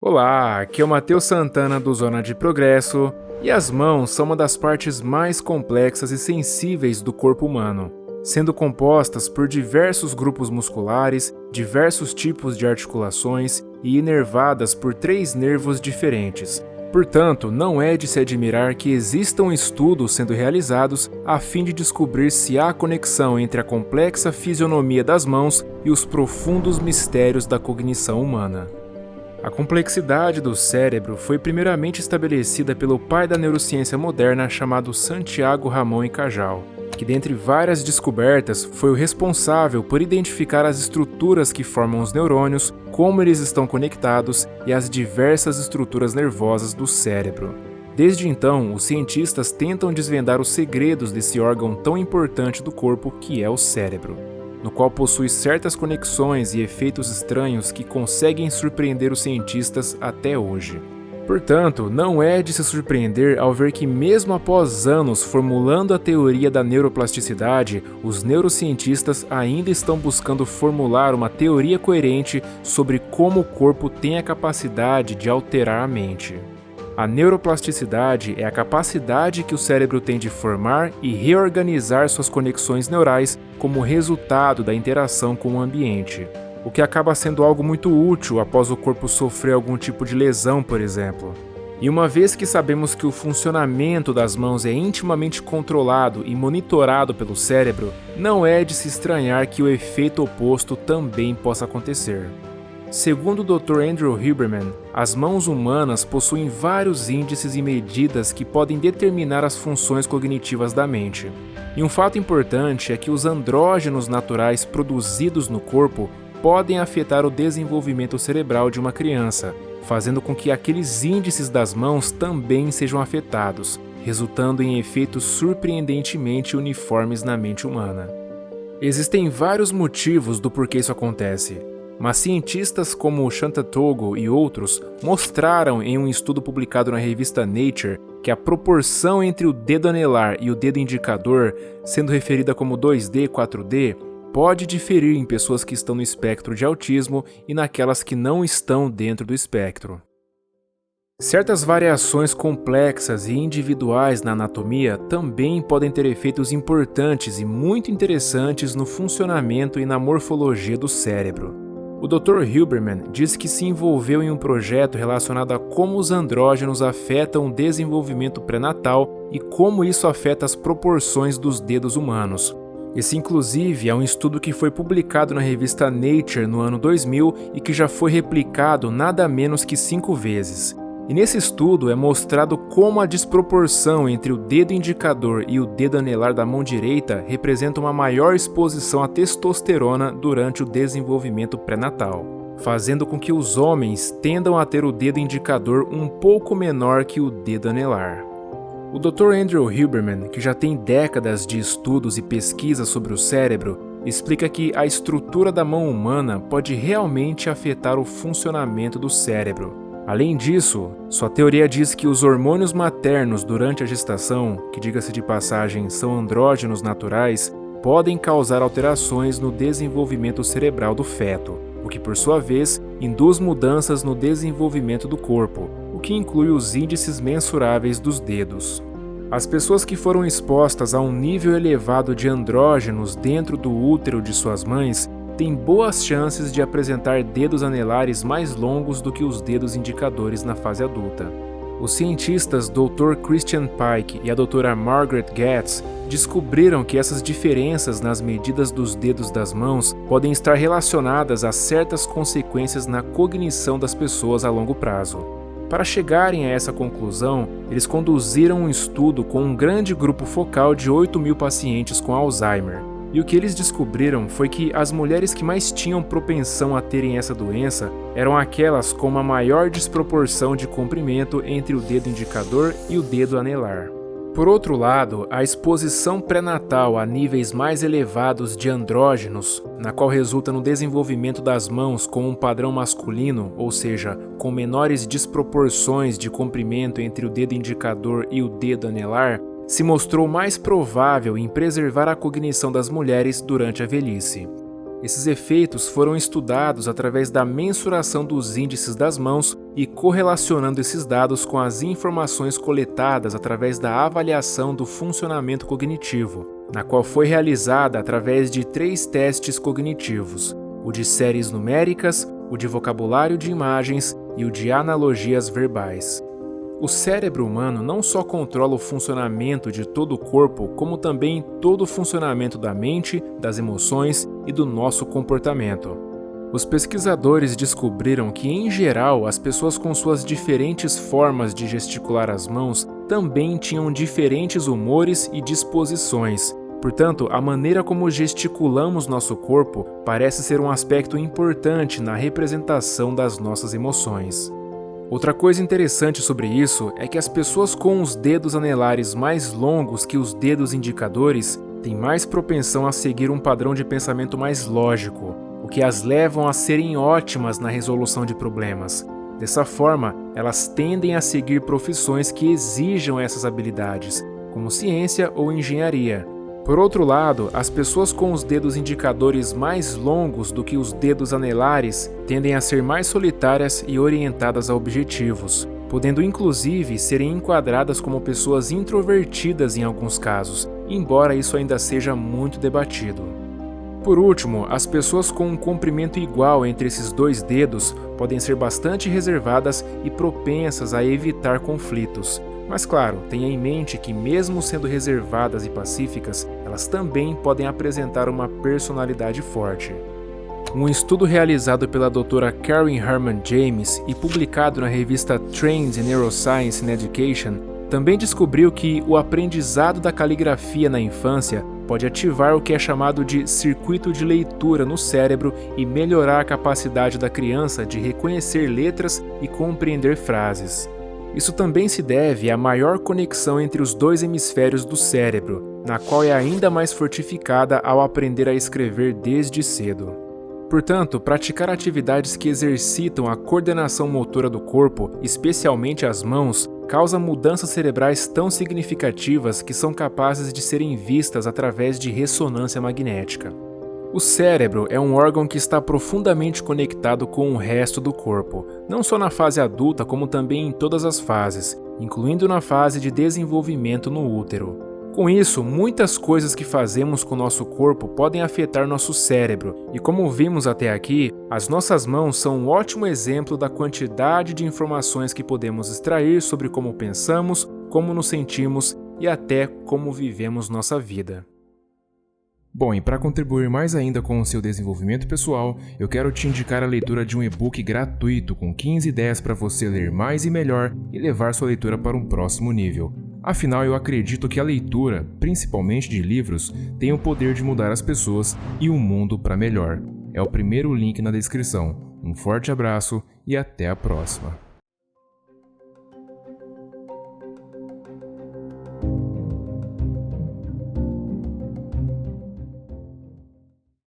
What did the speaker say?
Olá, aqui é o Matheus Santana do Zona de Progresso, e as mãos são uma das partes mais complexas e sensíveis do corpo humano, sendo compostas por diversos grupos musculares, diversos tipos de articulações e inervadas por 3 nervos diferentes. Portanto, não é de se admirar que existam estudos sendo realizados a fim de descobrir se há conexão entre a complexa fisionomia das mãos e os profundos mistérios da cognição humana. A complexidade do cérebro foi primeiramente estabelecida pelo pai da neurociência moderna chamado Santiago Ramón y Cajal, que dentre várias descobertas foi o responsável por identificar as estruturas que formam os neurônios, como eles estão conectados e as diversas estruturas nervosas do cérebro. Desde então, os cientistas tentam desvendar os segredos desse órgão tão importante do corpo que é o cérebro, no qual possui certas conexões e efeitos estranhos que conseguem surpreender os cientistas até hoje. Portanto, não é de se surpreender ao ver que, mesmo após anos formulando a teoria da neuroplasticidade, os neurocientistas ainda estão buscando formular uma teoria coerente sobre como o corpo tem a capacidade de alterar a mente. A neuroplasticidade é a capacidade que o cérebro tem de formar e reorganizar suas conexões neurais como resultado da interação com o ambiente, o que acaba sendo algo muito útil após o corpo sofrer algum tipo de lesão, por exemplo. E uma vez que sabemos que o funcionamento das mãos é intimamente controlado e monitorado pelo cérebro, não é de se estranhar que o efeito oposto também possa acontecer. Segundo o Dr. Andrew Huberman, as mãos humanas possuem vários índices e medidas que podem determinar as funções cognitivas da mente. E um fato importante é que os andrógenos naturais produzidos no corpo podem afetar o desenvolvimento cerebral de uma criança, fazendo com que aqueles índices das mãos também sejam afetados, resultando em efeitos surpreendentemente uniformes na mente humana. Existem vários motivos do porquê isso acontece, mas cientistas como Shanta Togo e outros mostraram em um estudo publicado na revista Nature que a proporção entre o dedo anelar e o dedo indicador, sendo referida como 2D, 4D, pode diferir em pessoas que estão no espectro de autismo e naquelas que não estão dentro do espectro. Certas variações complexas e individuais na anatomia também podem ter efeitos importantes e muito interessantes no funcionamento e na morfologia do cérebro. O Dr. Huberman diz que se envolveu em um projeto relacionado a como os andrógenos afetam o desenvolvimento pré-natal e como isso afeta as proporções dos dedos humanos. Esse, inclusive, é um estudo que foi publicado na revista Nature no ano 2000 e que já foi replicado nada menos que 5 vezes. E nesse estudo é mostrado como a desproporção entre o dedo indicador e o dedo anelar da mão direita representa uma maior exposição à testosterona durante o desenvolvimento pré-natal, fazendo com que os homens tendam a ter o dedo indicador um pouco menor que o dedo anelar. O Dr. Andrew Huberman, que já tem décadas de estudos e pesquisas sobre o cérebro, explica que a estrutura da mão humana pode realmente afetar o funcionamento do cérebro. Além disso, sua teoria diz que os hormônios maternos durante a gestação, que diga-se de passagem são andrógenos naturais, podem causar alterações no desenvolvimento cerebral do feto, o que por sua vez induz mudanças no desenvolvimento do corpo, o que inclui os índices mensuráveis dos dedos. As pessoas que foram expostas a um nível elevado de andrógenos dentro do útero de suas mães têm boas chances de apresentar dedos anelares mais longos do que os dedos indicadores na fase adulta. Os cientistas Dr. Christian Pike e a Dra. Margaret Getz descobriram que essas diferenças nas medidas dos dedos das mãos podem estar relacionadas a certas consequências na cognição das pessoas a longo prazo. Para chegarem a essa conclusão, eles conduziram um estudo com um grande grupo focal de 8.000 pacientes com Alzheimer. E o que eles descobriram foi que as mulheres que mais tinham propensão a terem essa doença eram aquelas com uma maior desproporção de comprimento entre o dedo indicador e o dedo anelar. Por outro lado, a exposição pré-natal a níveis mais elevados de andrógenos, na qual resulta no desenvolvimento das mãos com um padrão masculino, ou seja, com menores desproporções de comprimento entre o dedo indicador e o dedo anelar, se mostrou mais provável em preservar a cognição das mulheres durante a velhice. Esses efeitos foram estudados através da mensuração dos índices das mãos e correlacionando esses dados com as informações coletadas através da avaliação do funcionamento cognitivo, na qual foi realizada através de 3 testes cognitivos: o de séries numéricas, o de vocabulário de imagens e o de analogias verbais. O cérebro humano não só controla o funcionamento de todo o corpo, como também todo o funcionamento da mente, das emoções e do nosso comportamento. Os pesquisadores descobriram que, em geral, as pessoas com suas diferentes formas de gesticular as mãos também tinham diferentes humores e disposições. Portanto, a maneira como gesticulamos nosso corpo parece ser um aspecto importante na representação das nossas emoções. Outra coisa interessante sobre isso é que as pessoas com os dedos anelares mais longos que os dedos indicadores têm mais propensão a seguir um padrão de pensamento mais lógico, o que as levam a serem ótimas na resolução de problemas. Dessa forma, elas tendem a seguir profissões que exijam essas habilidades, como ciência ou engenharia. Por outro lado, as pessoas com os dedos indicadores mais longos do que os dedos anelares tendem a ser mais solitárias e orientadas a objetivos, podendo inclusive serem enquadradas como pessoas introvertidas em alguns casos, embora isso ainda seja muito debatido. Por último, as pessoas com um comprimento igual entre esses 2 dedos podem ser bastante reservadas e propensas a evitar conflitos. Mas claro, tenha em mente que mesmo sendo reservadas e pacíficas, elas também podem apresentar uma personalidade forte. Um estudo realizado pela doutora Karen Herman James e publicado na revista Trends in Neuroscience and Education também descobriu que o aprendizado da caligrafia na infância pode ativar o que é chamado de circuito de leitura no cérebro e melhorar a capacidade da criança de reconhecer letras e compreender frases. Isso também se deve à maior conexão entre os 2 hemisférios do cérebro, na qual é ainda mais fortificada ao aprender a escrever desde cedo. Portanto, praticar atividades que exercitam a coordenação motora do corpo, especialmente as mãos, causa mudanças cerebrais tão significativas que são capazes de serem vistas através de ressonância magnética. O cérebro é um órgão que está profundamente conectado com o resto do corpo, não só na fase adulta, como também em todas as fases, incluindo na fase de desenvolvimento no útero. Com isso, muitas coisas que fazemos com nosso corpo podem afetar nosso cérebro, e como vimos até aqui, as nossas mãos são um ótimo exemplo da quantidade de informações que podemos extrair sobre como pensamos, como nos sentimos e até como vivemos nossa vida. Bom, e para contribuir mais ainda com o seu desenvolvimento pessoal, eu quero te indicar a leitura de um e-book gratuito com 15 ideias para você ler mais e melhor e levar sua leitura para um próximo nível. Afinal, eu acredito que a leitura, principalmente de livros, tem o poder de mudar as pessoas e o mundo para melhor. É o primeiro link na descrição. Um forte abraço e até a próxima.